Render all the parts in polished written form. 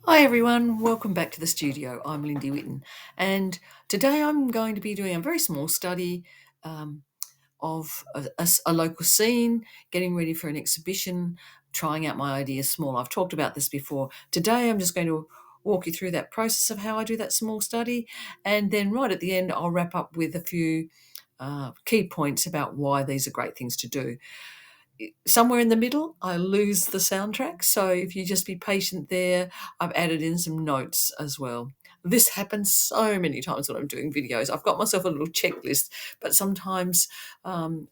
Hi everyone, welcome back to the studio. I'm Lindy Whitten, and today I'm going to be doing a very small study um, of a local scene, getting ready for an exhibition, trying out my ideas small. I've talked about this before. Today I'm just going to walk you through that process of how I do that small study, and then right at the end I'll wrap up with a few key points about why these are great things to do. Somewhere in the middle, I lose the soundtrack. So if you just be patient there, I've added in some notes as well. This happens so many times when I'm doing videos. I've got myself a little checklist, but um,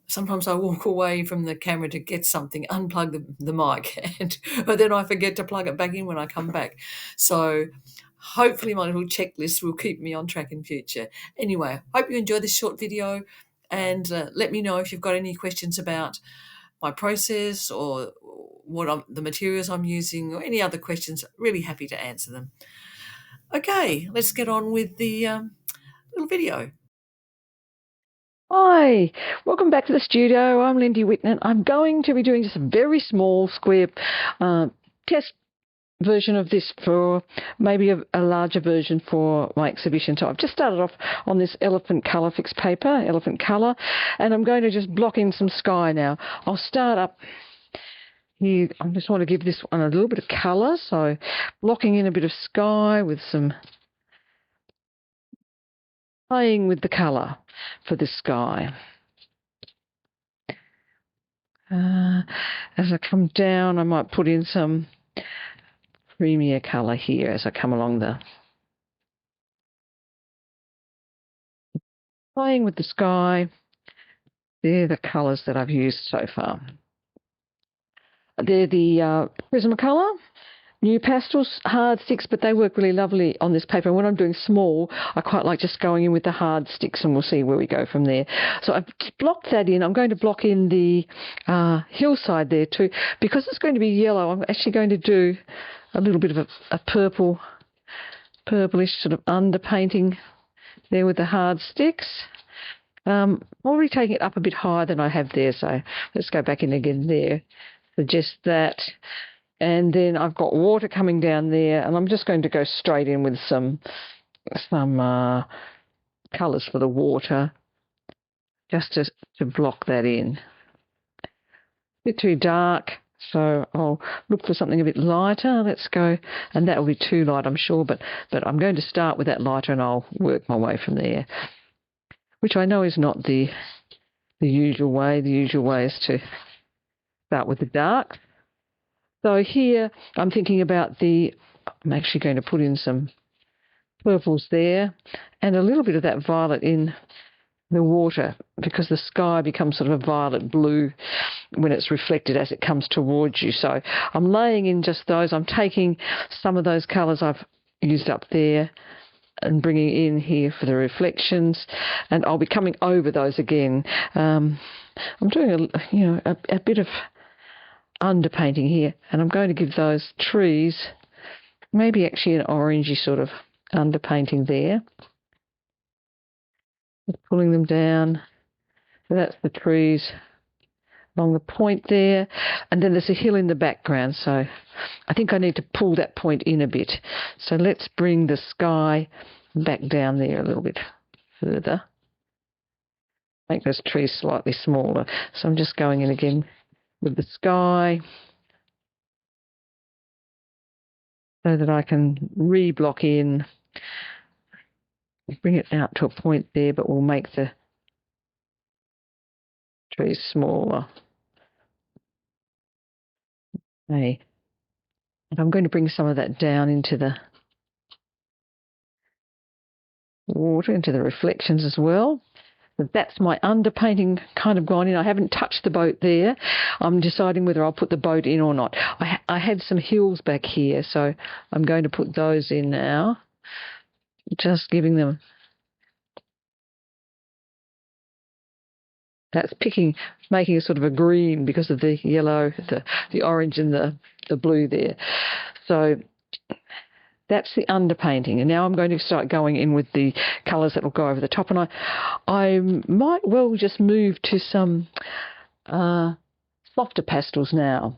sometimes I walk away from the camera to get something, unplug the mic, but then I forget to plug it back in when I come back. So hopefully my little checklist will keep me on track in future. Anyway, hope you enjoy this short video, and let me know if you've got any questions about my process or the materials I'm using or any other questions. Really happy to answer them. Okay, let's get on with the little video. Hi, welcome back to the studio. I'm Lindy Whitten. I'm going to be doing just a very small square test version of this for maybe a larger version for my exhibition. So I've just started off on this elephant colour fixed paper, elephant colour, and I'm going to just block in some sky now. I'll start up here. I just want to give this one a little bit of colour, so blocking in a bit of sky with some playing with the colour for this sky. As I come down, I might put in some creamier colour here as I come along playing with the sky. They're the colours that I've used so far. They're the Prismacolor new pastels, hard sticks, but they work really lovely on this paper. And when I'm doing small, I quite like just going in with the hard sticks, and we'll see where we go from there. So I've blocked that in. I'm going to block in the hillside there too. Because it's going to be yellow, I'm actually going to do a little bit of a purplish sort of underpainting there with the hard sticks. Already taking it up a bit higher than I have there, so let's go back in again there. So just that. And then I've got water coming down there, and I'm just going to go straight in with some colours for the water, just to block that in. A bit too dark, so I'll look for something a bit lighter. Let's go, and that will be too light, I'm sure, but I'm going to start with that lighter, and I'll work my way from there, which I know is not the usual way. The usual way is to start with the dark. So here I'm thinking about I'm actually going to put in some purples there and a little bit of that violet in the water, because the sky becomes sort of a violet blue when it's reflected as it comes towards you. So I'm laying in just those. I'm taking some of those colours I've used up there and bringing in here for the reflections, and I'll be coming over those again. I'm doing a bit of underpainting here, and I'm going to give those trees maybe actually an orangey sort of underpainting there. Just pulling them down. So that's the trees along the point there, and then there's a hill in the background, so I think I need to pull that point in a bit. So let's bring the sky back down there a little bit further. Make those trees slightly smaller. So I'm just going in again with the sky so that I can re-block in, bring it out to a point there, but we'll make the trees smaller. Okay. And I'm going to bring some of that down into the water, into the reflections as well. But that's my underpainting kind of gone in. I haven't touched the boat there. I'm deciding whether I'll put the boat in or not. I had some hills back here, so I'm going to put those in now. Just giving them... That's making a sort of a green because of the yellow, the orange and the blue there. So that's the underpainting. And now I'm going to start going in with the colours that will go over the top. And I might well just move to some softer pastels now.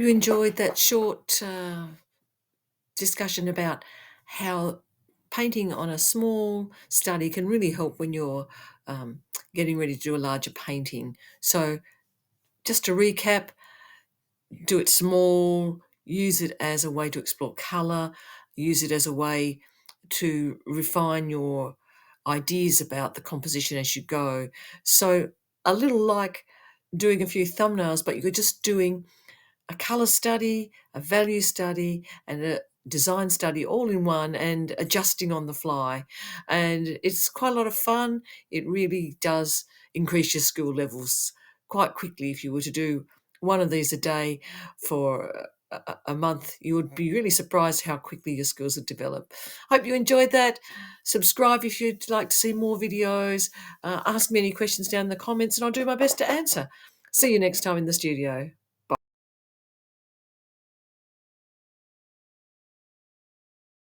you enjoyed that short discussion about how painting on a small study can really help when you're um, getting ready to do a larger painting. So, just to recap, do it small, use it as a way to explore colour, use it as a way to refine your ideas about the composition as you go. So, a little like doing a few thumbnails, but you're just doing a colour study, a value study, and a design study all in one, and adjusting on the fly. And it's quite a lot of fun. It really does increase your skill levels quite quickly. If you were to do one of these a day for a month, you would be really surprised how quickly your skills would develop. Hope you enjoyed that. Subscribe if you'd like to see more videos. Ask me any questions down in the comments, and I'll do my best to answer. See you next time in the studio.